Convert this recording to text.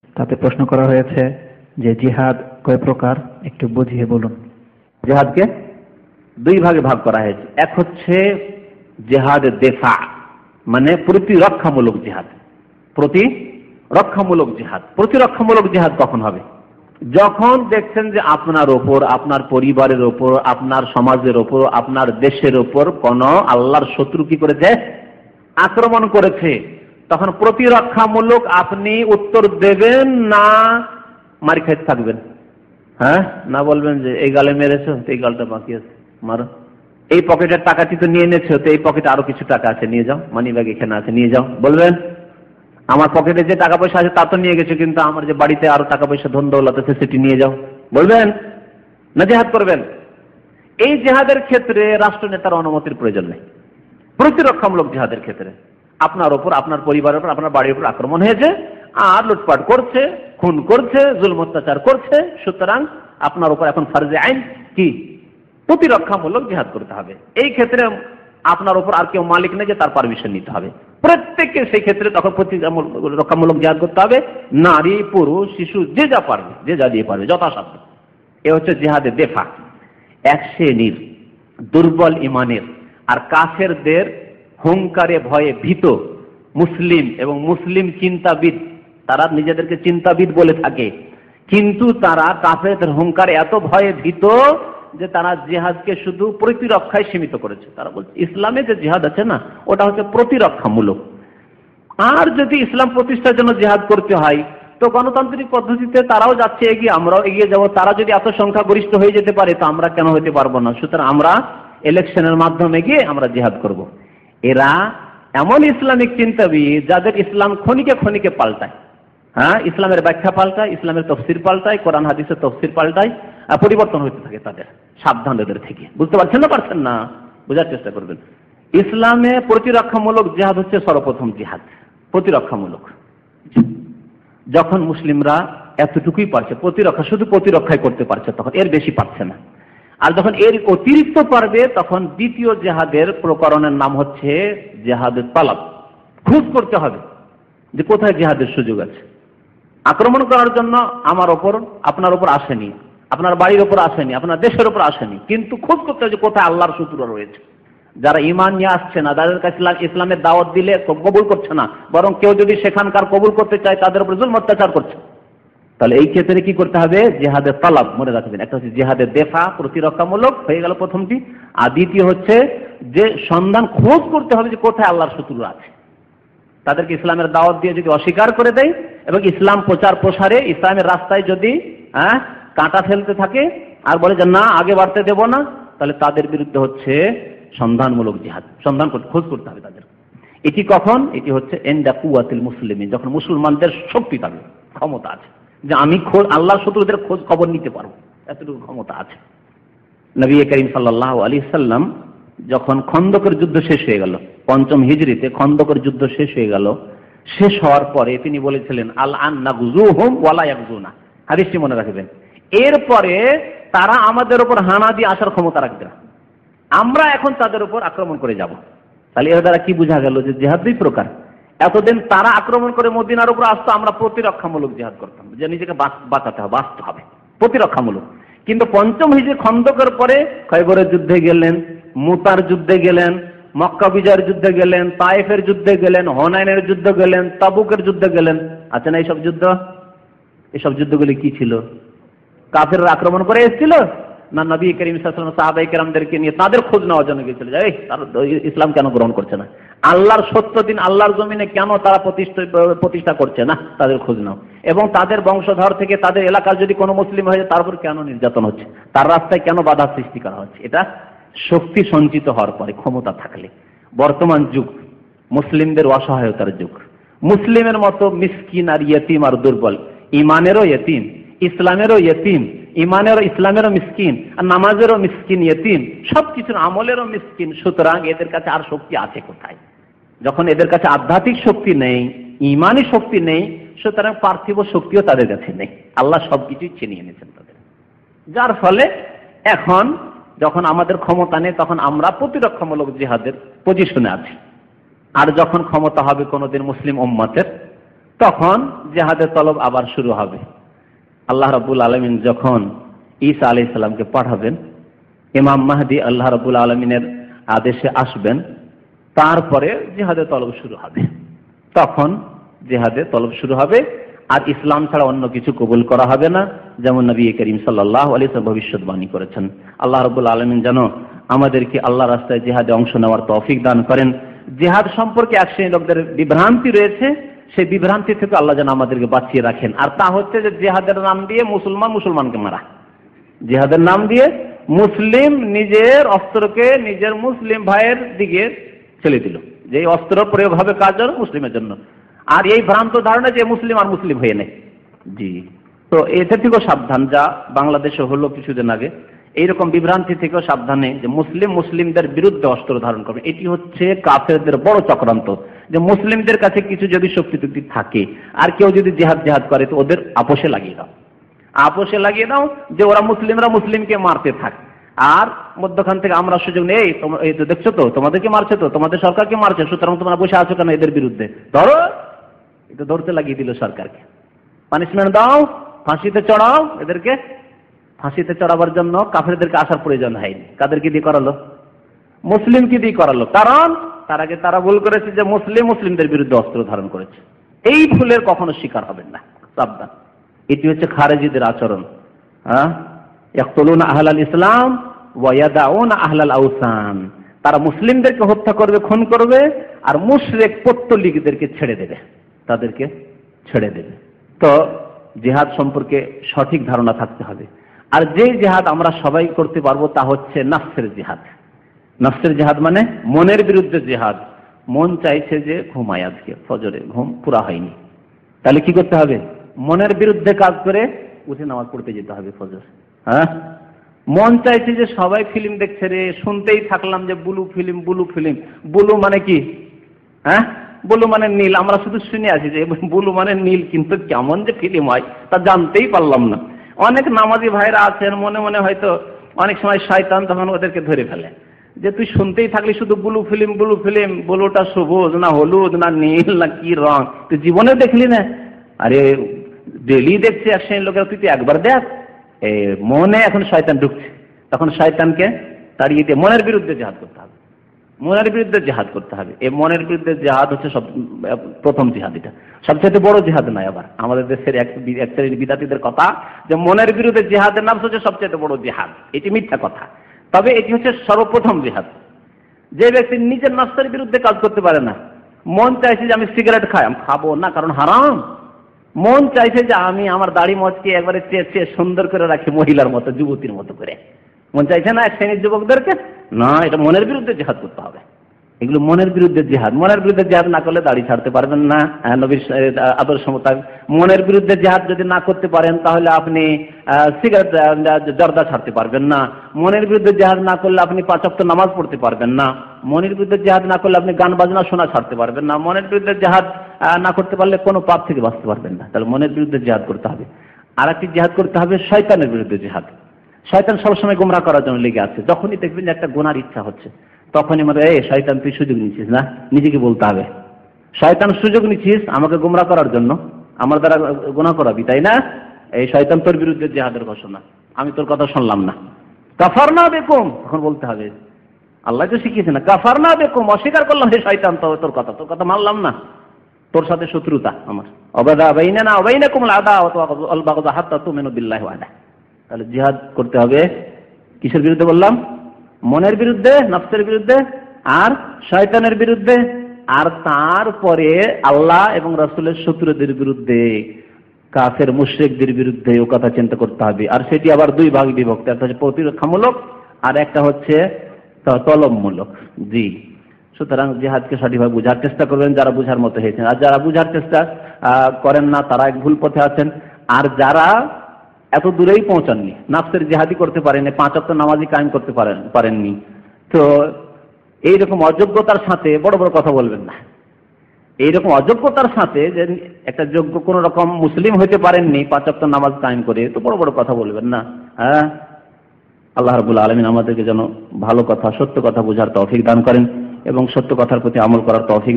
তাতে প্রশ্ন করা হয়েছে যে জিহাদ কয় প্রকার, একটু বুঝিয়ে বলুন। জিহাদকে দুই ভাগে ভাগ করা হয়েছে। এক হচ্ছে জিহাদ দেফা, মানে প্রতিরক্ষামূলক জিহাদ। প্রতিরক্ষামূলক জিহাদ, প্রতিরক্ষামূলক জিহাদ কখন হবে? যখন দেখছেন যে আপনার ওপর, আপনার পরিবারের ওপর, আপনার সমাজের ওপর, আপনার দেশের ওপর কোন আল্লাহর শত্রু কি করেছে, আক্রমণ করেছে, তখন প্রতিরক্ষামূলক আপনি উত্তর দেবেন না মারি খাইতে থাকবেন? হ্যাঁ, না বলবেন যে এই গালে মেরেছো তো এই গালটা বাকি আছে, মারো। এই পকেটের টাকাটি তো নিয়ে এনেছো, তো এই পকেটে আরো কিছু টাকা আছে, নিয়ে যাও, মানি ব্যাগ এখানে আছে, নিয়ে যাও। বলবেন আমার পকেটে যে টাকা পয়সা আছে তা তো নিয়ে গেছো, কিন্তু আমার যে বাড়িতে আরো টাকা পয়সা ধন দৌলত আছে সেটি নিয়ে যাও। বলবেন না জিহাদ করবেন? এই জিহাদের ক্ষেত্রে রাষ্ট্রনেতার অনুমতির প্রয়োজন নেই। প্রতিরক্ষামূলক জিহাদের ক্ষেত্রে আপনার ওপর, আপনার পরিবারের উপর, আপনার বাড়ির উপর আক্রমণ হয়েছে, আর লুটপাট করছে, খুন করছে, জুলম অত্যাচার করছে, সুতরাং আপনার উপর এখন ফরজে আইন কি প্রতিরক্ষামূলক জিহাদ করতে হবে। এই ক্ষেত্রে আপনার উপর আর কেউ মালিক নেই যে তার পারমিশন নিতে হবে, প্রত্যেককে সেই ক্ষেত্রে তখন প্রতিরক্ষামূলক জিহাদ করতে হবে। নারী, পুরুষ, শিশু যে যা পারবে, যে যা দিয়ে পারবে যথাসাধ্য। এ হচ্ছে জিহাদে দেফা। এক শ্রেণীর দুর্বল ইমানের আর কাফেরদের হুঙ্কারে ভয়ে ভীত মুসলিম এবং মুসলিম চিন্তাবিদ, তারা নিজেদেরকে চিন্তাবিদ বলে থাকে, কিন্তু তারা কাফেরদের হুঙ্কারে এত ভয়ে ভীত যে তারা জিহাদকে শুধু প্রতিরক্ষায় সীমিত করেছে। তারা বলছে ইসলামে যে জিহাদ আছে না, ওটা হচ্ছে প্রতিরক্ষামূলক। আর যদি ইসলাম প্রতিষ্ঠার জন্য জিহাদ করতে হয় তো গণতান্ত্রিক পদ্ধতিতে তারাও যাচ্ছে এগিয়ে, আমরাও এগিয়ে যাব। তারা যদি এত সংখ্যা গরিষ্ঠ হয়ে যেতে পারে তো আমরা কেন হতে পারবো না? সুতরাং আমরা ইলেকশনের মাধ্যমে গিয়ে আমরা জিহাদ করব। এরা এমন ইসলামিক চিন্তাবিদ যাদের ইসলাম ক্ষণিকে ক্ষণিকে পাল্টায়। হ্যাঁ, ইসলামের ব্যাখ্যা পাল্টায়, ইসলামের তফসির পাল্টায়, কোরআন হাদিসের তফসির পাল্টায়, পরিবর্তন হতে থাকে তাদের। সাবধান এদের থেকে। বুঝতে পারছেন না? পারছেন না? বোঝার চেষ্টা করবেন। ইসলামে প্রতিরক্ষামূলক জিহাদ হচ্ছে সর্বপ্রথম জিহাদ, প্রতিরক্ষামূলক। যখন মুসলিমরা এতটুকুই পারছে প্রতিরক্ষা, শুধু প্রতিরক্ষাই করতে পারছে, তখন এর বেশি পারছে না। আর যখন এর অতিরিক্ত পারবে তখন দ্বিতীয় জেহাদের প্রকরণের নাম হচ্ছে জেহাদের তালাব। খোঁজ করতে হবে যে কোথায় জেহাদের সুযোগ আছে। আক্রমণ করার জন্য আমার ওপর, আপনার ওপর আসেনি, আপনার বাড়ির ওপর আসেনি, আপনার দেশের ওপর আসেনি, কিন্তু খোঁজ করতে হবে যে কোথায় আল্লাহর শত্রুরা রয়েছে। যারা ঈমান নিয়ে আসছে না, তাদের কাছে ইসলামের দাওয়াত দিলে কবুল করছে না, বরং কেউ যদি সেখানকার কবুল করতে চায় তাদের উপর জুলম অত্যাচার করছে। তাহলে এই ক্ষেত্রে কি করতে হবে? জিহাদের তালাব, মনে রাখবেন। একটা হচ্ছে জিহাদের দেফা, প্রতিরক্ষামূলক হয়ে গেল প্রথমটি। আর দ্বিতীয় হচ্ছে যে সন্ধান, খোঁজ করতে হবে যে কোথায় আল্লাহর শত্রুরা আছে। তাদেরকে ইসলামের দাওয়াত দিয়ে যদি অস্বীকার করে দেয় এবং ইসলাম প্রচার প্রসারে ইসলামের রাস্তায় যদি কাঁটা ফেলতে থাকে আর বলে যে না আগে বাড়তে দেব না, তাহলে তাদের বিরুদ্ধে হচ্ছে সন্ধানমূলক জিহাদ। সন্ধান করতে, খোঁজ করতে হবে তাদের। এটি কখন? এটি হচ্ছে ইনদা কুওয়াতিল মুসলিমিন, যখন মুসলমানদের শক্তি থাকবে, ক্ষমতা আছে যে আমি আল্লাহর শত্রুদের খোঁজ খবর নিতে পারবো, এতটুকু ক্ষমতা আছে। নবী করিম সাল্লাল্লাহু আলাইহি সাল্লাম যখন খন্দকের যুদ্ধ শেষ হয়ে গেল, ৫ম হিজরিতে খন্দকের যুদ্ধ শেষ হয়ে গেল, শেষ হওয়ার পরে তিনি বলেছিলেন আল আন নাগজুহুম ওয়ালা ইয়াগজুনা। হাদিসটি মনে রাখবেন। এরপরে তারা আমাদের উপর হানা দিয়ে আসার ক্ষমতা রাখবে না, আমরা এখন তাদের উপর আক্রমণ করে যাব। তাহলে এর দ্বারা কি বোঝা গেল যে জিহাদ দুই প্রকার। এতদিন তারা আক্রমণ করে মদিনার উপর আসতো, আমরা প্রতিরক্ষামূলক জিহাদ করতাম, যে নিজেকে বাঁচাতে হবে, বাঁচতে হবে, প্রতিরক্ষামূলক। কিন্তু ৫ম হিজরি খন্দকের পরে খয়বরের যুদ্ধে গেলেন, মুতার যুদ্ধে গেলেন, মক্কা বিজয়ের যুদ্ধে গেলেন, তায়েফের যুদ্ধে গেলেন, হুনাইনের যুদ্ধে গেলেন, তাবুকের যুদ্ধে গেলেন। আছে না এইসব যুদ্ধ? এইসব যুদ্ধগুলি কি ছিল? কাফেররা আক্রমণ করে এসেছিল না নবী করিম সাল্লাল্লাহু আলাইহি ওয়াসাল্লাম সাহাবায়ে কেরামদেরকে নিয়ে তাদের খোঁজ নেওয়ার জন্য গিয়েছিল যে তারা ইসলাম কেন গ্রহণ করছে না, আল্লাহর সত্য দিন আল্লাহর জমিনে কেন তারা প্রতিষ্ঠা করছে না, তাদের খোঁজ নাও। এবং তাদের বংশধর থেকে তাদের এলাকার যদি কোনো মুসলিম হয়ে যায় তার উপর কেন নির্যাতন হচ্ছে, তার রাস্তায় কেন বাধা সৃষ্টি করা হচ্ছে। এটা শক্তি সঞ্চিত হওয়ার পরে, ক্ষমতা থাকলে। বর্তমান যুগ মুসলিমদের অসহায়তার যুগ। মুসলিমের মতো মিসকিন আর ইয়েতিম আর দুর্বল, ইমানেরও ইয়েতিম, ইসলামেরও ইয়েতিম, ইমানেরও ইসলামেরও মিসকিন, আর নামাজেরও মিসকিন, ইয়েতিম, সবকিছুর আমলেরও মিসকিন। সুতরাং এদের কাছে আর শক্তি আছে কোথায়? যখন এদের কাছে আধ্যাত্মিক শক্তি নেই, ইমানি শক্তি নেই, সুতরাং পার্থিব শক্তিও তাদের কাছে নেই। আল্লাহ সবকিছুই ছিনিয়ে এনেছেন তাদের। যার ফলে এখন যখন আমাদের ক্ষমতা নেই তখন আমরা প্রতিরক্ষামূলক জিহাদের পজিশনে আছি। আর যখন ক্ষমতা হবে কোনোদিন মুসলিম উম্মতের, তখন জিহাদের তলব আবার শুরু হবে। আল্লাহ রাব্বুল আলামিন যখন ঈসা আলাইহিস সালামকে পাঠাবেন, ইমাম মাহদি আল্লাহ রাব্বুল আলামিনের আদেশে আসবেন, তারপরে জিহাদের তলব শুরু হবে। তখন জিহাদের তলব শুরু হবে, আর ইসলাম ছাড়া অন্য কিছু কবুল করা হবে না, যেমন নবী করিম সাল্লাল্লাহু আলাইহি ওয়াসাল্লাম ভবিষ্যৎবাণী করেছেন। আল্লাহ রাব্বুল আলামিন যেন আমাদেরকে আল্লাহর রাস্তায় জিহাদে অংশ নেওয়ার তৌফিক দান করেন। জিহাদ সম্পর্কে এক শ্রেণীর লোকদের বিভ্রান্তি রয়েছে, সেই বিভ্রান্তি থেকে আল্লাহ যেন আমাদেরকে বাঁচিয়ে রাখেন। আর তা হচ্ছে যে জিহাদের নাম দিয়ে মুসলমানকে মারা, জিহাদের নাম দিয়ে মুসলিম নিজের অস্ত্রকে নিজের মুসলিম ভাইয়ের দিকে ছেড়ে দিল, যে অস্ত্র প্রয়োগ হবে কাজ মুসলিমের জন্য। আর এই ভ্রান্ত ধারণা যে মুসলিম আর মুসলিম হয়ে নেই। জি, তো এটা থেকেও সাবধান, যা বাংলাদেশে হলো কিছুদিন আগে, এইরকম বিভ্রান্তি থেকেও সাবধানে, যে মুসলিমদের বিরুদ্ধে অস্ত্র ধারণ করবে। এটি হচ্ছে কাফেরদের বড় চক্রান্ত, যে মুসলিমদের কাছে কিছু যদি শক্তি টুক্তি থাকে আর কেউ যদি জিহাদ করে তো ওদের আপোষে লাগিয়ে দাও, যে ওরা মুসলিমরা মুসলিমকে মারতে থাকে, আর মধ্যখান থেকে আমরা সুযোগ নেই, এই তো দেখছো তো তোমাদেরকে মারছে, তো তোমাদের সরকারকে মারছে, সুতরাং তোমরা বসে আছো কেন এদের বিরুদ্ধে, ধরো, এটা ধরতে লাগিয়ে দিল সরকারকে। পানিশমেন্ট দাও, ফাঁসিতে চড়াও এদেরকে। ফাঁসিতে চড়াবার জন্য কাফেরদেরকে আসার প্রয়োজন হয়নি, কাদেরকে দিয়ে করালো? মুসলিমকে দিয়ে করালো। কারণ তার আগে তারা ভুল করেছে যে মুসলিমদের বিরুদ্ধে অস্ত্র ধারণ করেছে। এই ভুলের কখনো শিকার হবেন না, সাবধান। এটি হচ্ছে খারেজিদের আচরণ। ইয়াকতুলুনা আহলাল ইসলাম ওয়া ইয়াদাউনা আহলাল আওসান। তারা মুসলিমদেরকে হত্যা করবে, খুন করবে, আর মুশরিক পত্তলিকদেরকে ছেড়ে দেবে, তাদেরকে ছেড়ে দেবে। তো জিহাদ সম্পর্কে সঠিক ধারণা থাকতে হবে। আর যে জিহাদ আমরা সবাই করতে পারবো তা হচ্ছে নাফসের জিহাদ। নাফসের জিহাদ মানে মনের বিরুদ্ধে জিহাদ। মন চাইছে যে ঘুমায়, আজকে ফজরে ঘুম পুরা হয়নি, তাহলে কি করতে হবে? মনের বিরুদ্ধে কাজ করে উঠে নামাজ পড়তে যেতে হবে ফজর। মন চাইছে যে সবাই ফিল্ম দেখছে রে, শুনতেই থাকলাম যে ব্লু ফিল্ম। ব্লু মানে কি? ব্লু মানে নীল। আমরা শুধু শুনে আছি যে ব্লু মানে নীল, কিন্তু কেমন যে ফিল্ম হয় তা জানতেই পারলাম না। অনেক নামাজি ভাইরা আছেন, মনে মনে হয়তো অনেক সময় শয়তান তখন ওদেরকে ধরে ফেলে, যে তুই শুনতেই থাকলি শুধু ব্লু ফিল্ম। ব্লুটা সবুজ না হলুদ না নীল না কি রং, তুই জীবনে দেখলি না? আরে ডেলি দেখছে এক শ্রেণীর লোকেরা, তুই একবার দেখ। মনে এখন শয়তান ঢুকছে, তখন শয়তানকে তাড়িয়ে দিয়ে মনের বিরুদ্ধে জিহাদ করতে হবে। মনের বিরুদ্ধে জিহাদ করতে হবে। এই মনের বিরুদ্ধে জিহাদ হচ্ছে প্রথম জিহাদ। এটা সবচেয়ে বড় জিহাদ নয়। আবার আমাদের দেশের এক শ্রেণীর বিদাতীদের কথা যে মনের বিরুদ্ধে জিহাদের নাম হচ্ছে সবচেয়ে বড় জিহাদ, এটি মিথ্যা কথা। তবে এটি হচ্ছে সর্বপ্রথম জিহাদ। যে ব্যক্তি নিজের নফসের বিরুদ্ধে কাজ করতে পারে না, মন চাইছে যে আমি সিগারেট খাই, আমি খাবো না কারণ হারাম। মন চাইছে যে আমি আমার দাড়ি মচকে একবারে চেয়ে সুন্দর করে রাখি, মহিলার মতো, যুবতীর মতো করে। মন চাইছে না এক শ্রেণীর যুবকদেরকে? না, এটা মনের বিরুদ্ধে জিহাদ করতে হবে। এগুলো মনের বিরুদ্ধে জিহাদ। মনের বিরুদ্ধে জিহাদ না করলে দাড়ি ছাড়তে পারবেন না, নবীর আদর্শ মোতাবেক। মনের বিরুদ্ধে জিহাদ যদি না করতে পারেন তাহলে আপনি সিগারেট জর্দা ছাড়তে পারবেন না। মনের বিরুদ্ধে জিহাদ না করলে আপনি 5 ওয়াক্ত নামাজ পড়তে পারবেন না। মনের বিরুদ্ধে জিহাদ না করলে আপনি গান বাজনা শোনা ছাড়তে পারবেন না। মনের বিরুদ্ধে জিহাদ না করতে পারলে কোনো পাপ থেকে বাঁচতে পারবেন না। তাহলে মনের বিরুদ্ধে জিহাদ করতে হবে। আর একটি জিহাদ করতে হবে শয়তানের বিরুদ্ধে জিহাদ। শয়তান সবসময় গোমরাহ করার জন্য লেগে আছে। যখনই দেখবেন যে একটা গুনার ইচ্ছা হচ্ছে, তখনই মানে শয়তান তুই সুযোগ নিচ্ছিস না, নিজেকে বলতে হবে শয়তান সুযোগ নিচ্ছিস আমাকে গোমরাহ করার জন্য, আমার দ্বারা গুনাহ করাবি, তাই না? এই শয়তান তোর বিরুদ্ধে জিহাদের ঘোষণা, আমি তোর কথা শুনলাম না। কাফারনা বিকুম, তখন বলতে হবে, আল্লাহ তো শিখিয়েছে না, কাফারনা বিকুম, অস্বীকার করলাম হে শয়তান তোর কথা মানলাম না, তোর সাথে শত্রুতা আমার। অবাদা বাইনানা ওয়া বাইনাকুমুল আদাওয়াতু ওয়াল বাগদা হাত্তা তুমিনু বিল্লাহি ওয়াহদা। তাহলে জিহাদ করতে হবে কিসের বিরুদ্ধে বললাম? মনের বিরুদ্ধে, নফসের বিরুদ্ধে আর শয়তানের বিরুদ্ধে। আর তারপরে আল্লাহ এবং রাসূলের শত্রুদের বিরুদ্ধে, কাফের মুশরিকদের বিরুদ্ধে ও কথা চিন্তা করতে হবে। আর সেটি আবার 2 ভাগে বিভক্ত, একটা হচ্ছে প্রতিরক্ষামূলক আর একটা হচ্ছে তলবমূলক। জি, সুতরাং জিহাদকে সঠিকভাবে বোঝার চেষ্টা করবেন যারা বুঝার মতো হয়েছেন। আর যারা বুঝার চেষ্টা করেন না তারা এক ভুল পথে আছেন। আর যারা এত দূরেই পৌঁছাননি, নাফসের জিহাদি করতে পারেননি, 5 ওয়াক্ত নামাজি কায়েম করতে পারেননি, তো এইরকম অযোগ্যতার সাথে বড় বড় কথা বলবেন না। এইরকম অযোগ্যতার সাথে যে একটা যোগ্য কোন রকম মুসলিম হইতে পারেননি 5 ওয়াক্ত নামাজ কায়েম করে, তো বড় বড় কথা বলবেন না। আল্লাহ রাব্বুল আলামিন আমাদেরকে যেন ভালো কথা, সত্য কথা বোঝার তৌফিক দান করেন এবং সত্য কথার প্রতি আমল করার তৌফিক দান